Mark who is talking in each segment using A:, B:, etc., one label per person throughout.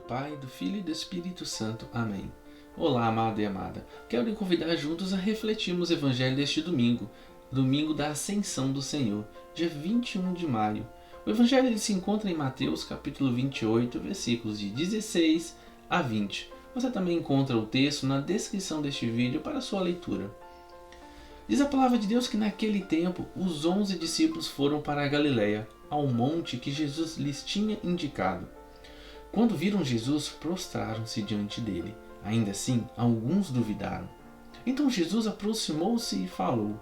A: Pai, do Filho e do Espírito Santo. Amém. Olá, amado e amada. Quero lhe convidar juntos a refletirmos o Evangelho deste domingo, domingo da Ascensão do Senhor, dia 21 de maio. O Evangelho se encontra em Mateus, capítulo 28, versículos de 16 a 20. Você também encontra o texto na descrição deste vídeo para sua leitura. Diz a palavra de Deus que naquele tempo os 11 discípulos foram para a Galileia, ao monte que Jesus lhes tinha indicado. Quando viram Jesus, prostraram-se diante dele. Ainda assim, alguns duvidaram. Então Jesus aproximou-se e falou: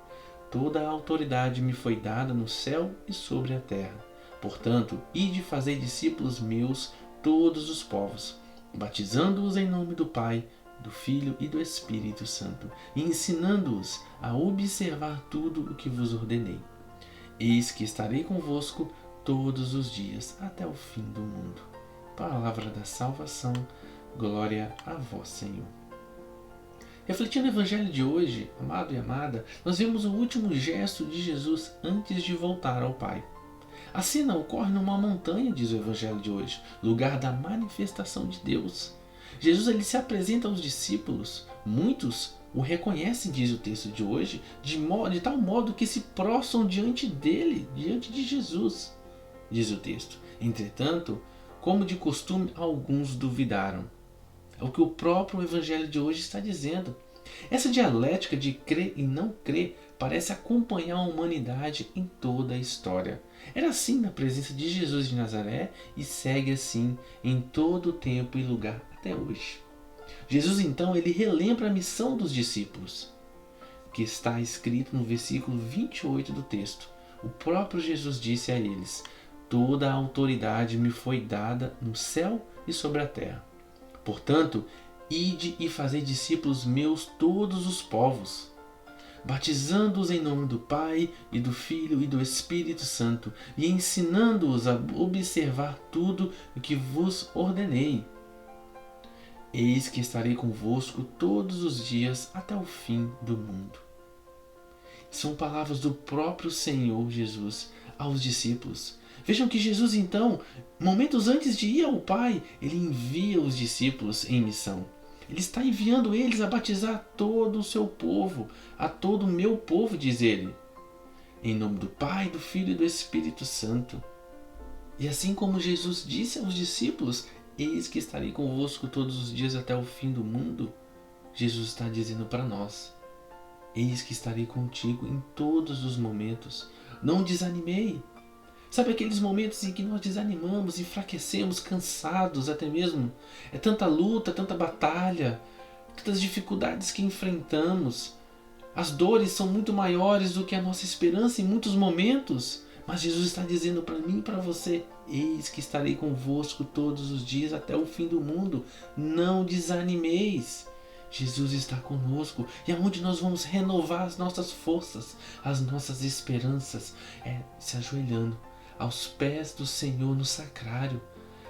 A: Toda a autoridade me foi dada no céu e sobre a terra. Portanto, ide fazer discípulos meus todos os povos, batizando-os em nome do Pai, do Filho e do Espírito Santo, e ensinando-os a observar tudo o que vos ordenei. Eis que estarei convosco todos os dias, até o fim do mundo. Palavra da salvação, glória a vós, Senhor. Refletindo no Evangelho de hoje, amado e amada, nós vemos o último gesto de Jesus antes de voltar ao Pai. A cena ocorre numa montanha, diz o Evangelho de hoje, lugar da manifestação de Deus. Jesus ele se apresenta aos discípulos, muitos o reconhecem, diz o texto de hoje, de tal modo que se prostram diante dele, diante de Jesus, diz o texto. Entretanto, como de costume, alguns duvidaram. É o que o próprio Evangelho de hoje está dizendo. Essa dialética de crer e não crer parece acompanhar a humanidade em toda a história. Era assim na presença de Jesus de Nazaré e segue assim em todo o tempo e lugar até hoje. Jesus então ele relembra a missão dos discípulos, que está escrito no versículo 28 do texto. O próprio Jesus disse a eles: Toda a autoridade me foi dada no céu e sobre a terra. Portanto, ide e fazei discípulos meus todos os povos, batizando-os em nome do Pai e do Filho e do Espírito Santo, e ensinando-os a observar tudo o que vos ordenei. Eis que estarei convosco todos os dias até o fim do mundo. São palavras do próprio Senhor Jesus aos discípulos. Vejam que Jesus então, momentos antes de ir ao Pai, ele envia os discípulos em missão. Ele está enviando eles a batizar todo o seu povo, a todo o meu povo, diz ele. Em nome do Pai, do Filho e do Espírito Santo. E assim como Jesus disse aos discípulos: Eis que estarei convosco todos os dias até o fim do mundo, Jesus está dizendo para nós: Eis que estarei contigo em todos os momentos. Não desanimei. Sabe aqueles momentos em que nós desanimamos, enfraquecemos, cansados até mesmo? É tanta luta, tanta batalha, tantas dificuldades que enfrentamos. As dores são muito maiores do que a nossa esperança em muitos momentos. Mas Jesus está dizendo para mim e para você: Eis que estarei convosco todos os dias até o fim do mundo. Não desanimeis. Jesus está conosco, e aonde nós vamos renovar as nossas forças, as nossas esperanças, é se ajoelhando aos pés do Senhor no sacrário,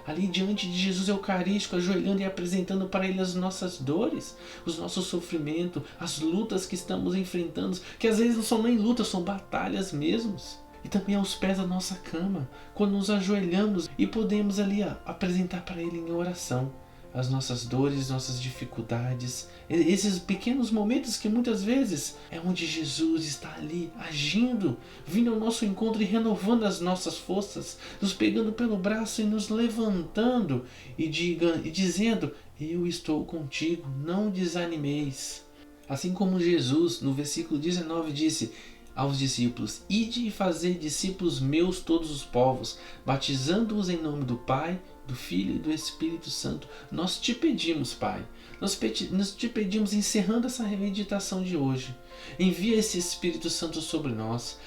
A: ali diante de Jesus Eucarístico, ajoelhando e apresentando para Ele as nossas dores, os nossos sofrimentos, as lutas que estamos enfrentando, que às vezes não são nem lutas, são batalhas mesmos. E também aos pés da nossa cama, quando nos ajoelhamos e podemos ali apresentar para Ele em oração as nossas dores, nossas dificuldades, esses pequenos momentos que muitas vezes é onde Jesus está ali agindo, vindo ao nosso encontro e renovando as nossas forças, nos pegando pelo braço e nos levantando e dizendo: Eu estou contigo, não desanimeis. Assim como Jesus, no versículo 19, disse aos discípulos: Ide e fazei discípulos meus todos os povos, batizando-os em nome do Pai, do Filho e do Espírito Santo. Nós te pedimos, Pai, nós te pedimos, encerrando essa meditação de hoje, envia esse Espírito Santo sobre nós,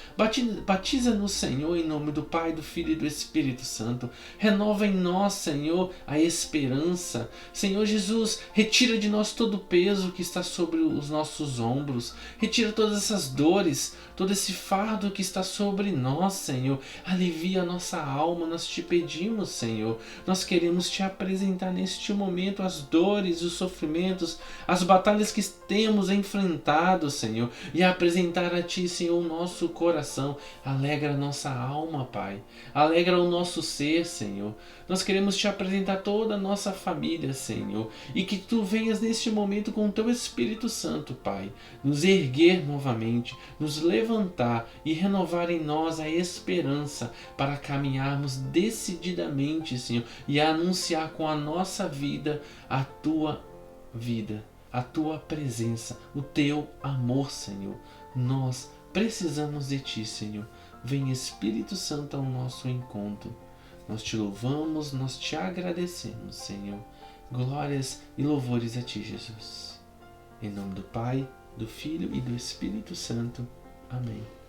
A: batiza-nos, Senhor, em nome do Pai, do Filho e do Espírito Santo, renova em nós, Senhor, a esperança. Senhor Jesus, retira de nós todo o peso que está sobre os nossos ombros, retira todas essas dores, todo esse fardo que está sobre nós, Senhor, alivia a nossa alma, nós te pedimos, Senhor. nós queremos te apresentar neste momento as dores, os sofrimentos, as batalhas que temos enfrentado, Senhor, e apresentar a Ti, Senhor, o nosso coração. Alegra a nossa alma, Pai. Alegra o nosso ser, Senhor. Nós queremos te apresentar toda a nossa família, Senhor, e que Tu venhas neste momento com o Teu Espírito Santo, Pai, nos erguer novamente, nos levantar e renovar em nós a esperança para caminharmos decididamente, Senhor, e anunciar com a nossa vida a Tua vida, a Tua presença, o Teu amor, Senhor. Nós precisamos de Ti, Senhor. Vem, Espírito Santo, ao nosso encontro. Nós Te louvamos, nós Te agradecemos, Senhor. Glórias e louvores a Ti, Jesus. Em nome do Pai, do Filho e do Espírito Santo. Amém.